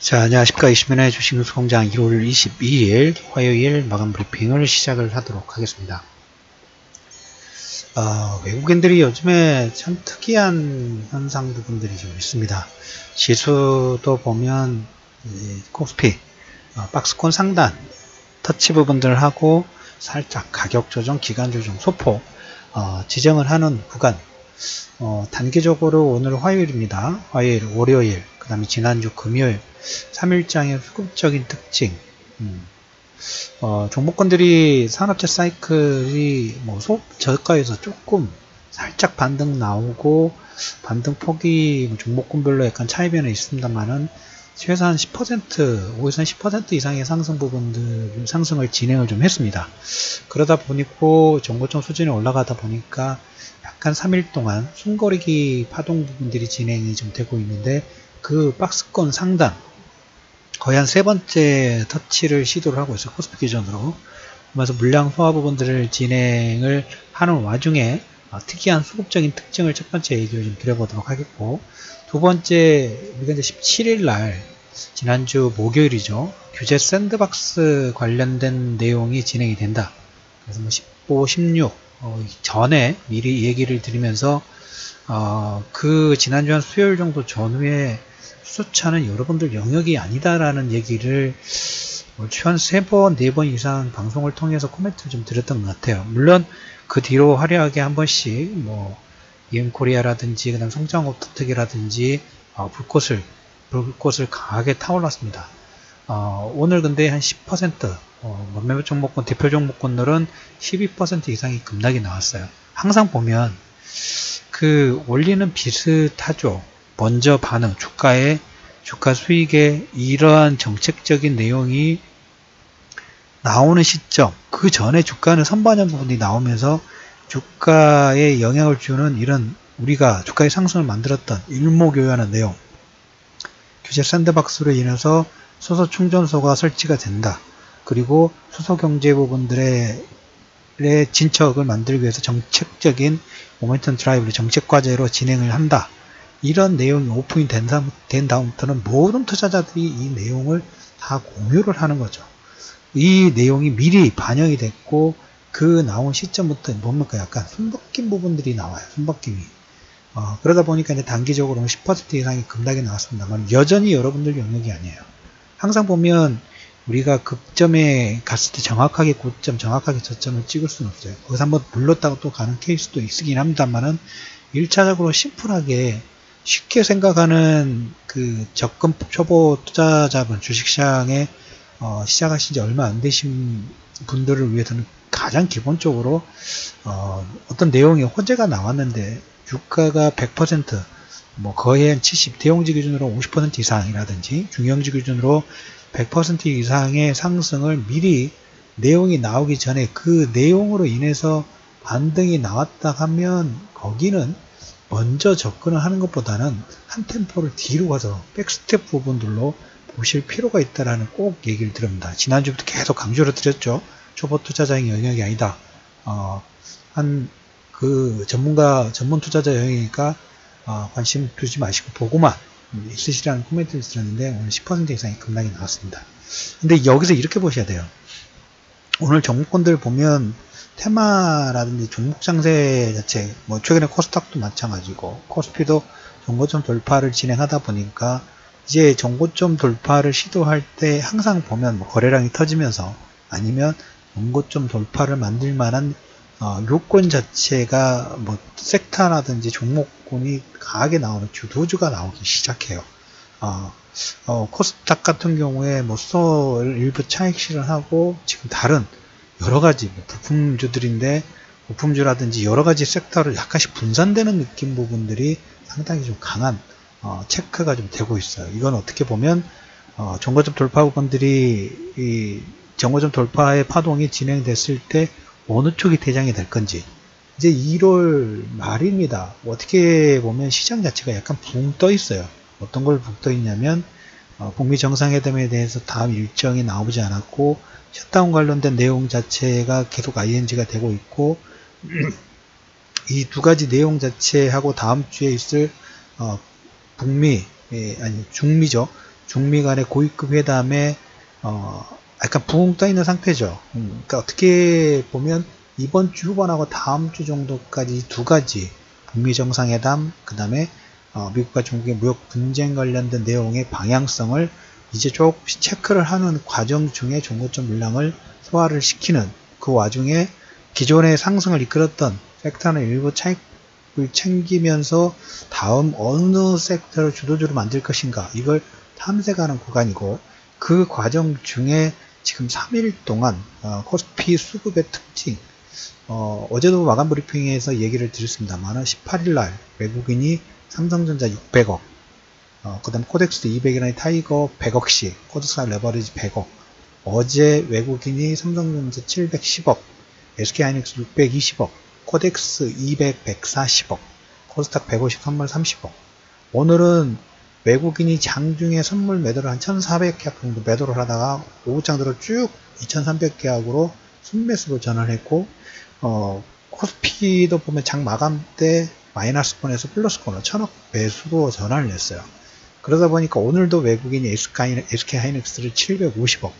자, 안녕하십니까. 20년의 주식뉴스공장 1월 22일 화요일 마감 브리핑을 시작을 하도록 하겠습니다. 외국인들이 요즘에 참 특이한 현상 부분들이 좀 있습니다. 지수도 보면 코스피, 박스권 상단, 터치 부분들을 하고 살짝 가격 조정, 기간 조정, 소폭 지정을 하는 구간. 단기적으로 오늘 화요일입니다. 화요일, 월요일, 그 다음에 지난주 금요일 3일장의 수급적인 특징. 종목군들이 산업재 사이클이 저가에서 조금 살짝 반등 나오고 반등 폭이 종목군별로 약간 차이 변이 있습니다만은 최소한 10%, 5에서 10% 이상의 상승 부분들 상승을 진행을 좀 했습니다. 그러다 보니까 정고점 수준이 올라가다 보니까 약간 3일 동안 숨고르기 파동 부분들이 진행이 좀 되고 있는데 그 박스권 상단 거의 한 3번째 터치를 시도를 하고 있어요. 코스피 기준으로. 그래서 물량 소화 부분들을 진행을 하는 와중에 특이한 수급적인 특징을 첫 번째 얘기를 좀 드려보도록 하겠고, 두 번째, 우리가 이제 17일 날, 지난주 목요일이죠. 규제 샌드박스 관련된 내용이 진행이 된다. 그래서 15, 16, 전에 미리 얘기를 드리면서, 그 지난주 한 수요일 정도 전후에 수차는 여러분들 영역이 아니다라는 얘기를 최한 3번, 4번 이상 방송을 통해서 코멘트를 좀 드렸던 것 같아요. 물론 그 뒤로 화려하게 한 번씩 EM코리아라든지 그다음 성장업 특특이라든지 불꽃을 강하게 타올랐습니다. 오늘 근데 한 10%, 몇몇 종목군, 대표 종목군들은 12% 이상이 급락이 나왔어요. 항상 보면 그 원리는 비슷하죠. 먼저 반응, 주가 수익에 이러한 정책적인 내용이 나오는 시점, 그 전에 주가는 선반영 부분이 나오면서 주가에 영향을 주는 이런 우리가 주가의 상승을 만들었던 일목요연한 내용, 규제 샌드박스로 인해서 수소 충전소가 설치가 된다. 그리고 수소 경제 부분들의 진척을 만들기 위해서 정책적인 모멘텀 드라이브를 정책 과제로 진행을 한다. 이런 내용이 오픈이 된 다음부터는 모든 투자자들이 이 내용을 다 공유를 하는 거죠. 이 내용이 미리 반영이 됐고 그 나온 시점부터 뭡니까 약간 숨바뀐 부분들이 나와요. 숨바뀜이. 그러다 보니까 이제 단기적으로 10% 이상의 급락이 나왔습니다만 여전히 여러분들 영역이 아니에요. 항상 보면 우리가 급점에 갔을 때 정확하게 고점, 정확하게 저점을 찍을 수는 없어요. 거기서 한번 물렀다가 또 가는 케이스도 있긴 합니다만은 1차적으로 심플하게 쉽게 생각하는 그 접근 초보 투자자분 주식시장에 시작하신 지 얼마 안 되신 분들을 위해서는 가장 기본적으로 어떤 내용이 호재가 나왔는데 주가가 100% 거의 한 70, 대형주 기준으로 50% 이상이라든지 중형주 기준으로 100% 이상의 상승을 미리 내용이 나오기 전에 그 내용으로 인해서 반등이 나왔다 하면 거기는 먼저 접근을 하는 것보다는 한 템포를 뒤로 가서 백스텝 부분들로 보실 필요가 있다라는 꼭 얘기를 드립니다. 지난주부터 계속 강조를 드렸죠. 초보 투자자의 영역이 아니다. 전문 투자자 영역이니까 관심 두지 마시고 보고만 있으시라는 코멘트를 드렸는데 오늘 10% 이상의 급락이 나왔습니다. 근데 여기서 이렇게 보셔야 돼요. 오늘 종목군들 보면 테마라든지 종목 장세 자체, 최근에 코스닥도 마찬가지고, 코스피도 정고점 돌파를 진행하다 보니까, 이제 정고점 돌파를 시도할 때 항상 보면 거래량이 터지면서, 아니면 정고점 돌파를 만들 만한, 요건 자체가 섹터라든지 종목군이 강하게 나오는 주도주가 나오기 시작해요. 코스닥 같은 경우에 수소를 일부 차익 실현하고, 지금 다른 여러가지 부품주들인데 부품주라든지 여러가지 섹터를 약간씩 분산되는 느낌 부분들이 상당히 좀 강한 체크가 좀 되고 있어요. 이건 어떻게 보면 정고점 돌파 부분들이 이 정고점 돌파의 파동이 진행됐을 때 어느 쪽이 대장이 될 건지 이제 1월 말입니다. 어떻게 보면 시장 자체가 약간 붕 떠 있어요. 어떤 걸 붕 떠 있냐면 북미 정상회담에 대해서 다음 일정이 나오지 않았고 셧다운 관련된 내용 자체가 계속 ING가 되고 있고 이 두 가지 내용 자체하고 다음 주에 있을 중미죠. 중미 간의 고위급 회담에 약간 붕 떠 있는 상태죠. 그러니까 어떻게 보면 이번 주 후반하고 다음 주 정도까지 두 가지 북미 정상회담, 그 다음에 미국과 중국의 무역 분쟁 관련된 내용의 방향성을 이제 조금씩 체크를 하는 과정 중에 종고점 물량을 소화를 시키는 그 와중에 기존의 상승을 이끌었던 섹터는 일부 차익을 챙기면서 다음 어느 섹터를 주도주로 만들 것인가 이걸 탐색하는 구간이고, 그 과정 중에 지금 3일 동안 코스피 수급의 특징, 어제도 마감 브리핑에서 얘기를 드렸습니다만 18일날 외국인이 삼성전자 600억, 그 다음 코덱스 200이라는 타이거 100억씩, 코덱스 레버리지 100억, 어제 외국인이 삼성전자 710억, SK하이닉스 620억, 코덱스 200, 140억, 코스닥 150 선물 30억. 오늘은 외국인이 장중에 선물 매도를 한 1400계약 정도 매도를 하다가 오후장 들어 쭉 2300계약으로 순매수로 전환했고, 코스피도 보면 장 마감 때 마이너스권에서 플러스권으로 1000억 매수로 전환을 했어요. 그러다 보니까 오늘도 외국인이 SK하이닉스를 750억,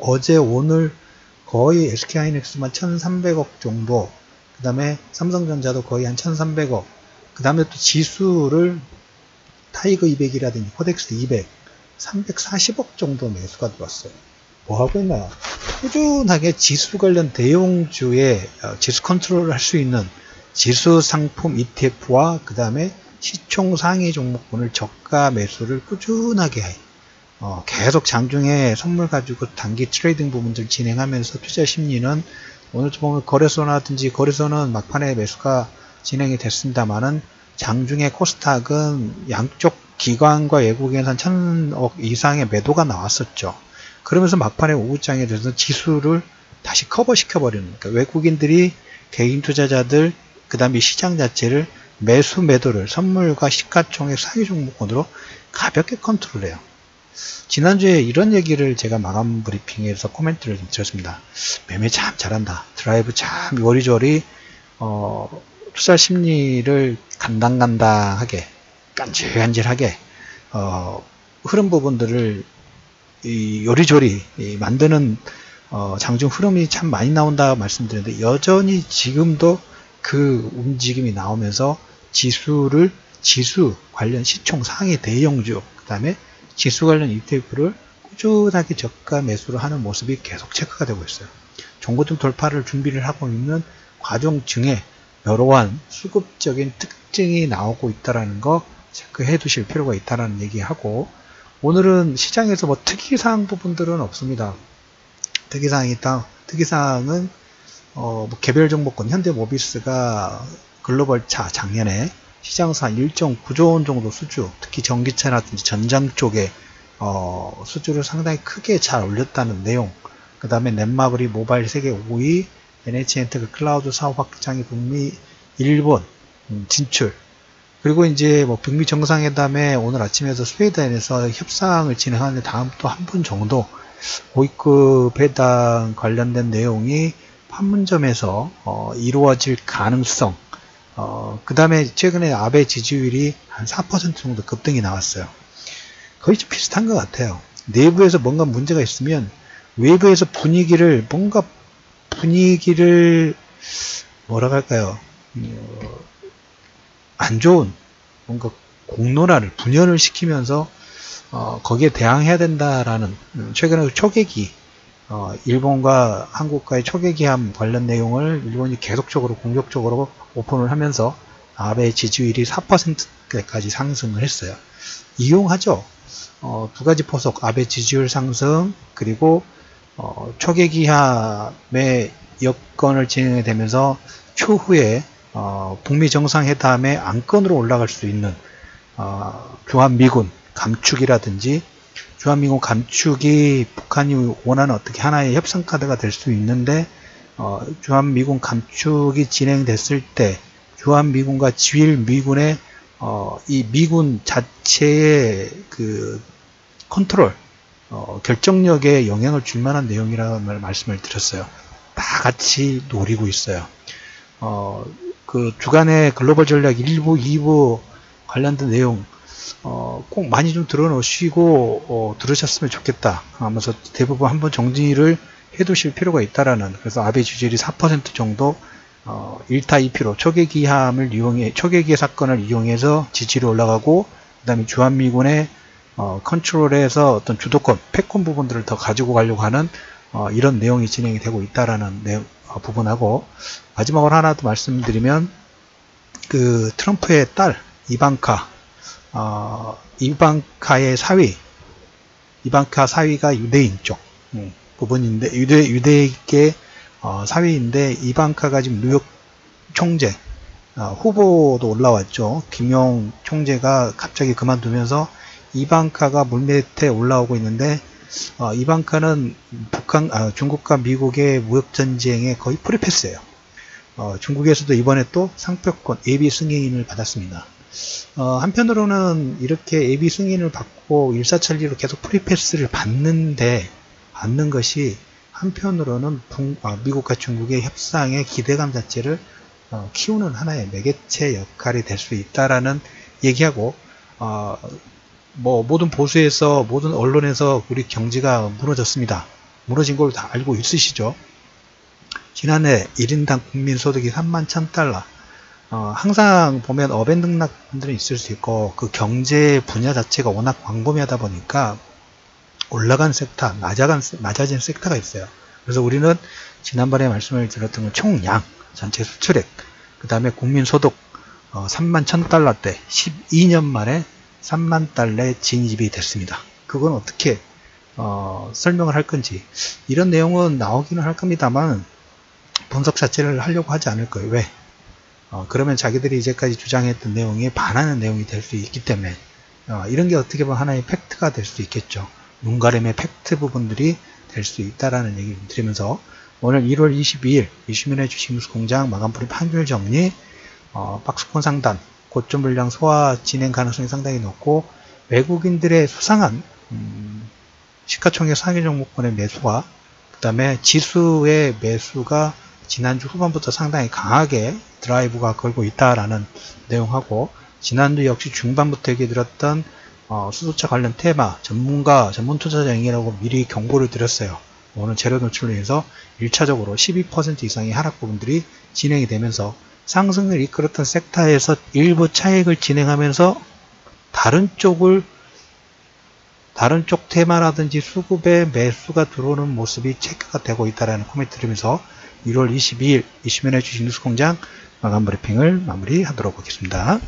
어제 오늘 거의 SK하이닉스만 1300억 정도, 그 다음에 삼성전자도 거의 한 1300억, 그 다음에 또 지수를 타이거 200이라든지 코덱스 200, 340억 정도 매수가 들어왔어요. 뭐 하고 있나요? 꾸준하게 지수 관련 대용주의 지수 컨트롤을 할 수 있는 지수 상품 ETF와 그 다음에 시총 상위 종목군을 저가 매수를 꾸준하게 계속 장중에 선물 가지고 단기 트레이딩 부분들 진행하면서 투자 심리는 오늘도 보면 거래소는 막판에 매수가 진행이 됐습니다만은 장중에 코스닥은 양쪽 기관과 외국인에서 1000억 이상의 매도가 나왔었죠. 그러면서 막판에 오후장에 돼서 지수를 다시 커버시켜버리는, 그러니까 외국인들이 개인 투자자들 그 다음에 시장 자체를 매도를 선물과 시가총액 상위 종목군으로 가볍게 컨트롤해요. 지난주에 이런 얘기를 제가 마감 브리핑에서 코멘트를 좀 드렸습니다. 매매 참 잘한다. 드라이브 참 요리조리 투자 심리를 간당간당하게 간질간질하게 흐름 부분들을 요리조리 관리하는 장중 흐름이 참 많이 나온다 말씀드렸는데, 여전히 지금도 그 움직임이 나오면서 지수 관련 시총 상위 대형주, 그 다음에 지수 관련 ETF를 꾸준하게 저가 매수를 하는 모습이 계속 체크가 되고 있어요. 종고점 돌파를 준비를 하고 있는 과정 중에 여러한 수급적인 특징이 나오고 있다는 거 체크해 두실 필요가 있다는 얘기하고, 오늘은 시장에서 뭐 특이사항 부분들은 없습니다. 특이사항은 뭐 개별 종목군 현대모비스가 글로벌차 작년에 시장에서 한 1.9조 원 정도 수주, 특히 전기차라든지 전장 쪽에 수주를 상당히 크게 잘 올렸다는 내용, 그 다음에 넷마블이 모바일 세계 5위, NH엔테크 클라우드 사업 확장이 북미, 일본 진출, 그리고 이제 뭐 북미 정상회담에 오늘 아침에서 스웨덴에서 협상을 진행하는데 다음 또 한 분 정도 고위급 회담 관련된 내용이 판문점에서 이루어질 가능성, 그 다음에 최근에 아베 지지율이 한 4% 정도 급등이 나왔어요. 거의 좀 비슷한 것 같아요. 내부에서 뭔가 문제가 있으면 외부에서 분위기를 뭐라 할까요? 안 좋은 뭔가 공론화를 분열을 시키면서 거기에 대항해야 된다라는, 최근에 초계기 일본과 한국과의 초계기함 관련 내용을 일본이 계속적으로 공격적으로 오픈을 하면서 아베 지지율이 4%까지 상승을 했어요. 이용하죠. 두 가지 포석, 아베 지지율 상승, 그리고 초계기함의 여건을 진행이 되면서 추후에 북미 정상회담의 안건으로 올라갈 수 있는 주한미군 감축이라든지, 주한미군 감축이 북한이 원하는 어떻게 하나의 협상 카드가 될 수 있는데, 주한미군 감축이 진행됐을 때 주한미군과 지일미군의 이 미군 자체의 그 컨트롤, 결정력에 영향을 줄 만한 내용이라는 말씀을 드렸어요. 다 같이 노리고 있어요. 그 주간의 글로벌 전략 1부, 2부 관련된 내용, 꼭 많이 좀 들어놓으시고 들으셨으면 좋겠다 하면서 대부분 한번 정리를 해두실 필요가 있다라는, 그래서 아베 지지율이 4% 정도 1타 2피로 초계기함을 이용해, 초계기의 사건을 이용해서 지지율이 올라가고, 그 다음에 주한미군의 컨트롤에서 어떤 주도권, 패권 부분들을 더 가지고 가려고 하는 이런 내용이 진행이 되고 있다라는 부분하고, 마지막으로 하나 더 말씀드리면, 그 트럼프의 딸 이방카의 사위, 이방카 사위가 유대인 쪽 부분인데, 유대계 사위인데, 이방카가 지금 뉴욕 총재 후보도 올라왔죠. 김용 총재가 갑자기 그만두면서 이방카가 물밑에 올라오고 있는데, 이방카는 중국과 미국의 무역전쟁에 거의 프리패스예요. 중국에서도 이번에 또 상표권 예비 승인을 받았습니다. 한편으로는 이렇게 예비 승인을 받고 일사천리로 계속 프리패스를 받는 것이 한편으로는 미국과 중국의 협상의 기대감 자체를 키우는 하나의 매개체 역할이 될 수 있다라는 얘기하고, 모든 보수에서, 모든 언론에서 우리 경제가 무너졌습니다. 무너진 걸 다 알고 있으시죠? 지난해 1인당 국민소득이 31,000달러. 항상 보면 어벤등락 분들은 있을 수 있고, 그 경제 분야 자체가 워낙 광범위하다 보니까 올라간 섹터, 낮아진 섹터가 있어요. 그래서 우리는 지난번에 말씀을 드렸던 건 총량, 전체 수출액, 그 다음에 국민소득 31,000달러대 12년 만에 3만 달러에 진입이 됐습니다. 그건 어떻게 설명을 할 건지, 이런 내용은 나오기는 할 겁니다만 분석 자체를 하려고 하지 않을 거예요. 왜? 그러면 자기들이 이제까지 주장했던 내용에 반하는 내용이 될 수 있기 때문에, 이런 게 어떻게 보면 하나의 팩트가 될 수 있겠죠. 눈가림의 팩트 부분들이 될 수 있다라는 얘기를 드리면서, 오늘 1월 22일 이슈민의 주식뉴스공장 마감불입 환율 정리, 박스권 상단, 고점 물량 소화 진행 가능성이 상당히 높고, 외국인들의 수상한 시가총액 상위 종목군의 매수와, 그 다음에 지수의 매수가 지난주 후반부터 상당히 강하게 드라이브가 걸고 있다라는 내용하고, 지난주 역시 중반부터 얘기 드렸던 수소차 관련 테마, 전문 투자자행위라고 미리 경고를 드렸어요. 오늘 재료 노출로 인해서 1차적으로 12% 이상의 하락 부분들이 진행이 되면서 상승을 이끌었던 섹터에서 일부 차익을 진행하면서 다른 쪽 테마라든지 수급에 매수가 들어오는 모습이 체크가 되고 있다는 코멘트 드리면서 1월 22일 이슈민의 주식 뉴스공장 마감 브리핑을 마무리하도록 하겠습니다.